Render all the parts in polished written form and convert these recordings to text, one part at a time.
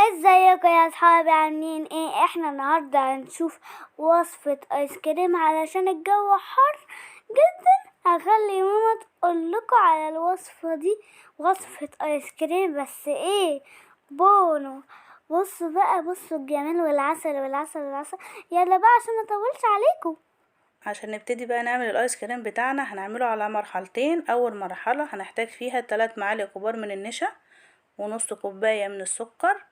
ازيكم يا اصحابي، عاملين ايه؟ احنا النهارده هنشوف وصفة ايس كريم علشان الجو حر جدا. هخلي ماما تقولكوا على الوصفة دي، وصفة ايس كريم بس ايه؟ بونو. بصوا بقى، بصوا الجمال والعسل والعسل والعسل. يلا بقى عشان مطولش عليكم. عشان نبتدي بقى نعمل الايس كريم بتاعنا هنعمله على مرحلتين. اول مرحلة هنحتاج فيها 3 معالق كبار من النشا، ونص كوباية من السكر،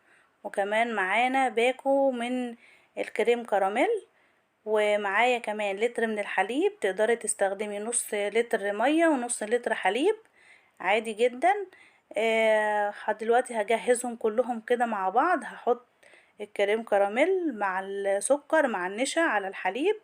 وكمان معانا باكو من الكريم كراميل، ومعايا كمان لتر من الحليب. تقدري تستخدمي نص لتر مية ونص لتر حليب عادي جدا. دلوقتي هجهزهم كلهم كده مع بعض. هحط الكريم كراميل مع السكر مع النشا على الحليب،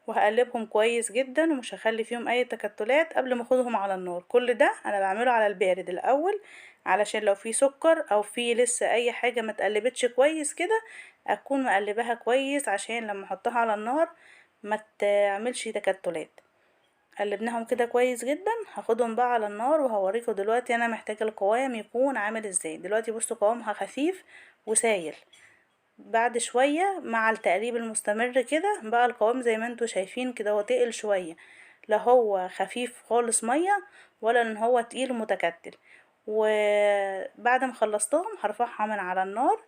وهقلبهم كويس جدا، ومش هخلي فيهم اي تكتلات قبل ما اخدهم على النار. كل ده انا بعمله على البارد الاول، علشان لو في سكر او في لسه اي حاجة ما اتقلبتش كويس كده اكون مقلباها كويس، عشان لما احطها على النار ما تعملش تكتلات. قلبناهم كده كويس جدا. هاخدهم بقى على النار وهوريكم دلوقتي انا محتاجة القوام يكون عامل ازاي. دلوقتي بصوا قوامها خفيف وسايل. بعد شوية مع التقليب المستمر كده بقى القوام زي ما انتوا شايفين كده، هو تقل شوية، لا هو خفيف خالص مية ولا ان هو تقيل ومتكتل. وبعد ما خلصتهم هرفعها من على النار،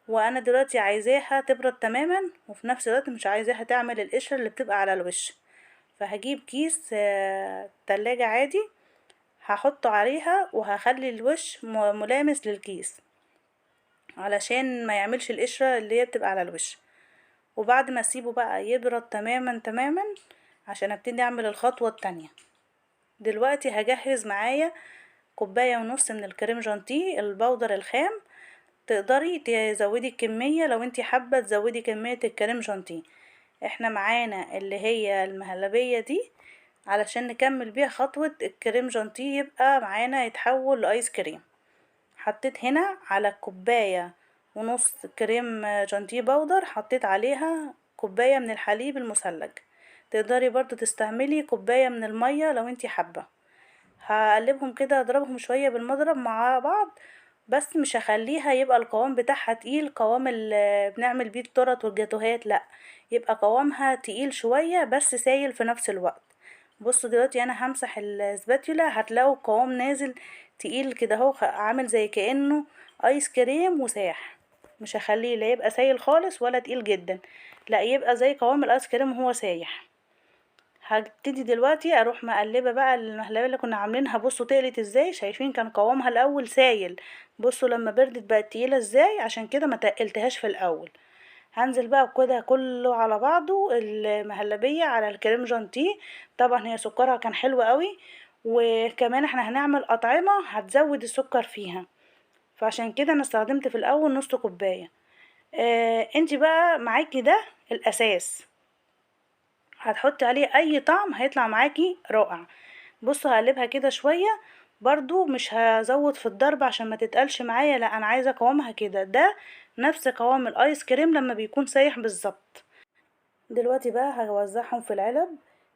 وانا دلوقتي عايزاها تبرد تماما، وفي نفس الوقت مش عايزاها تعمل القشرة اللي بتبقى على الوش. فهجيب كيس تلاجة عادي، هحطه عليها وهخلي الوش ملامس للكيس علشان ما يعملش القشرة اللي هي بتبقى على الوش. وبعد ما اسيبه بقى يبرد تماما تماما عشان ابتدي اعمل الخطوة التانية. دلوقتي هجهز معايا كوباية ونص من الكريم جانتيه البودر الخام. تقدري تزودي الكمية لو انتي حابة تزودي كمية الكريم جانتيه. احنا معانا اللي هي المهلبية دي علشان نكمل بيها خطوة الكريم جانتيه يبقى معانا يتحول لايس كريم. حطيت هنا على كوباية ونص كريم جانتيه باودر، حطيت عليها كوباية من الحليب المثلج. تقدري برضو تستعملي كوباية من المية لو انتي حابة. هقلبهم كده، اضربهم شوية بالمضرب مع بعض، بس مش هخليها يبقى القوام بتاعها تقيل قوام اللي بنعمل بيه التورت والجاتوهات، لا، يبقى قوامها تقيل شوية بس سايل في نفس الوقت. بصوا دلوقتي انا همسح السباتيولا، هتلاقوا القوام نازل تقيل كده اهو، عامل زي كأنه ايس كريم وساح. مش هخليه لا يبقى سايل خالص ولا تقيل جدا، لا يبقى زي قوام الايس كريم وهو سايح. هبتدي دلوقتي اروح مقلبه بقى المهلبيه اللي كنا عاملينها. بصوا تقلت ازاي، شايفين كان قوامها الاول سايل، بصوا لما بردت بقت تقيله ازاي، عشان كده ما تقلتهاش في الاول. هنزل بقى كده كله على بعضه، المهلبيه على الكريم جانتيه. طبعا هي سكرها كان حلو قوي، وكمان احنا هنعمل اطعمه هتزود السكر فيها، فعشان كده انا استخدمت في الاول نص كوبايه. انتي بقى معاكي ده الاساس، هتحطي عليه اي طعم هيطلع معاكي رائع. بصوا هقلبها كده شوية، برضو مش هزود في الضرب عشان ما تتقلش معايا، لا انا عايزة قوامها كده، ده نفس قوام الايس كريم لما بيكون سايح بالظبط. دلوقتي بقى هوزعهم في العلب.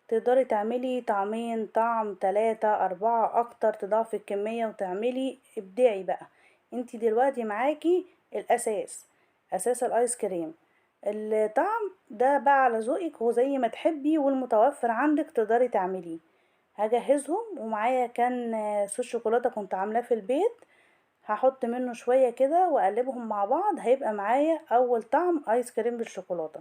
تقدري تعملي طعمين، طعم، 3 4 اكتر، تضاعفي الكمية وتعملي ابداعي بقى. انتي دلوقتي معاكي الاساس، اساس الايس كريم. الطعم ده بقى على ذوقك وزي ما تحبي، والمتوفر عندك تقدري تعمليه. هجهزهم، ومعايا كان صوص شوكولاتة كنت عاملاه في البيت، هحط منه شوية كده واقلبهم مع بعض، هيبقى معايا اول طعم ايس كريم بالشوكولاتة.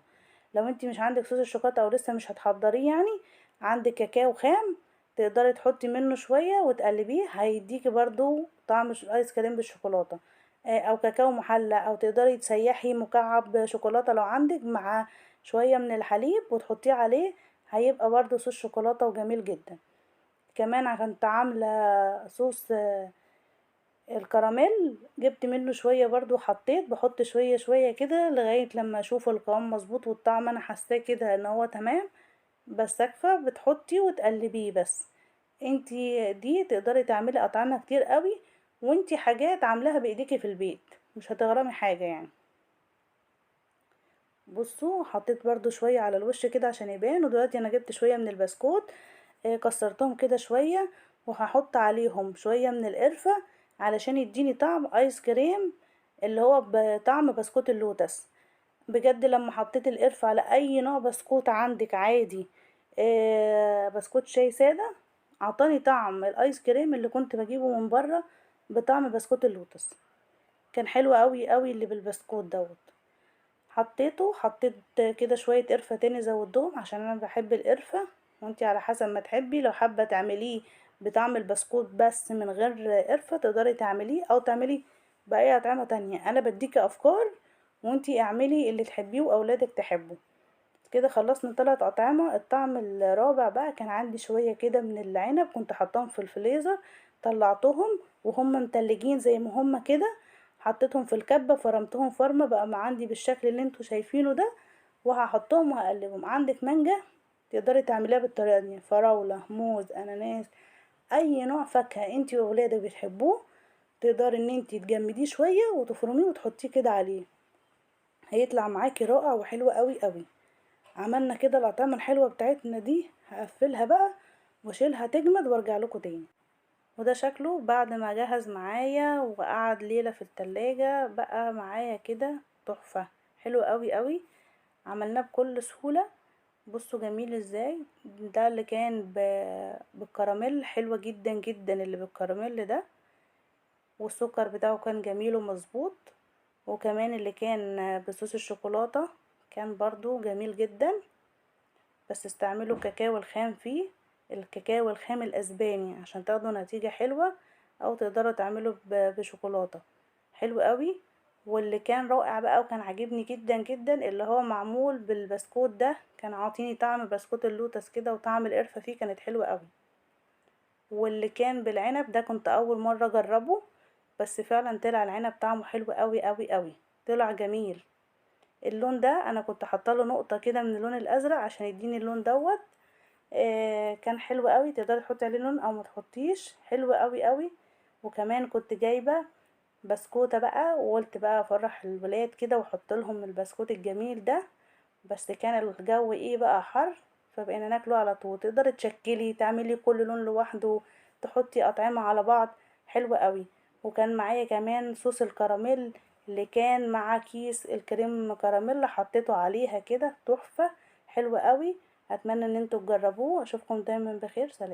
لو انتي مش عندك صوص الشوكولاتة او لسه مش هتحضريه يعني، عندك كاكاو خام، تقدري تحطي منه شوية وتقلبيه، هيديكي برضو طعم ايس كريم بالشوكولاتة. او كاكاو محلى، او تقدري تسيحي مكعب شوكولاتة لو عندك مع شوية من الحليب وتحطيه عليه، هيبقى برضو صوص شوكولاتة وجميل جدا. كمان كنت عاملة صوص الكراميل، جبت منه شوية برضو، حطيت بحط شوية شوية كده لغاية لما اشوف القوام مظبوط والطعم انا حاساه كده ان هو تمام. بس اكفى بتحطي وتقلبيه بس. انتي دي تقدري تعملي اطعمة كتير قوي، وانتي حاجات عاملاها بايديكي في البيت، مش هتغرمي حاجة يعني. بصوا حطيت برضو شوية على الوش كده عشان يبان. ودلوقتي انا جبت شوية من البسكوت، كسرتهم كده شوية، وهحط عليهم شوية من القرفة علشان يديني طعم ايس كريم اللي هو بطعم بسكوت اللوتس. بجد لما حطيت القرفة على اي نوع بسكوت عندك عادي، بسكوت شاي سادة، عطاني طعم الايس كريم اللي كنت بجيبه من بره بطعم بسكوت اللوتس. كان حلو قوي قوي اللي بالبسكوت دوت. حطيت كده شوية قرفة تاني زودهم عشان انا بحب القرفة. وانتي على حسب ما تحبي، لو حابة تعمليه بطعم البسكوت بس من غير قرفة تقدري تعمليه، او تعملي بأي أطعمة تانية. انا بديكي افكار وانتي اعملي اللي تحبيه واولادك تحبه. كده خلصنا 3 أطعمة. الطعم الرابع بقى كان عندي شوية كده من العنب، كنت حطاهم في الفريزر، طلعتهم وهم متلجين زي ما هم كده، حطيتهم في الكبة، فرمتهم فرمة بقى ما عندي بالشكل اللي انتوا شايفينه ده. وهحطهم وهقلبهم. عندك مانجا تقدري تعمليها بالطريقة دي، فراولة، موز، اناناس، اي نوع فاكهة انتي واولادك بتحبوه تقدري ان انتي تجمديه شوية وتفرميه وتحطيه كده عليه، هيطلع معاكي رائع وحلو قوي قوي. عملنا كده الأطعمة الحلوة بتاعتنا دي. هقفلها بقى واشيلها تجمد وارجع لكم تاني. وده شكله بعد ما جهز معايا وقعد ليلة في التلاجة بقى معايا كده تحفة، حلو قوي قوي. عملناه بكل سهولة. بصوا جميل ازاي. ده اللي كان بالكراميل، حلوة جدا جدا اللي بالكراميل ده، والسكر بتاعه كان جميل ومظبوط. وكمان اللي كان بصوص الشوكولاتة كان برضو جميل جدا، بس استعملوا كاكاو الخام فيه، الكاكاو الخام الاسباني عشان تاخدوا نتيجة حلوة، او تقدروا تعملوا بشوكولاتة حلو قوي. واللي كان رائع بقى وكان عاجبني جدا جدا اللي هو معمول بالبسكوت ده، كان عاطيني طعم بسكوت اللوتس كده وطعم القرفة فيه كانت حلوة قوي. واللي كان بالعنب ده كنت اول مرة اجربه، بس فعلا طلع العنب طعمه حلو قوي قوي قوي، طلع جميل. اللون ده انا كنت حاطه له نقطه كده من اللون الازرق عشان يديني اللون دوت. كان حلو قوي. تقدري تحطي عليه لون او ما تحطيش، حلو قوي قوي. وكمان كنت جايبه بسكوته بقى وقلت بقى افرح الولاد كده واحط لهم البسكوت الجميل ده. بس كان الجو ايه بقى حر، فبقينا ناكله على طول. تقدري تشكلي تعملي كل لون لوحده، تحطي اطعمه على بعض، حلو قوي. وكان معايا كمان صوص الكراميل اللي كان مع كيس الكريم كراميل، حطيته عليها كده تحفه، حلو قوي. اتمنى ان انتوا تجربوه. اشوفكم دايما بخير. سلام.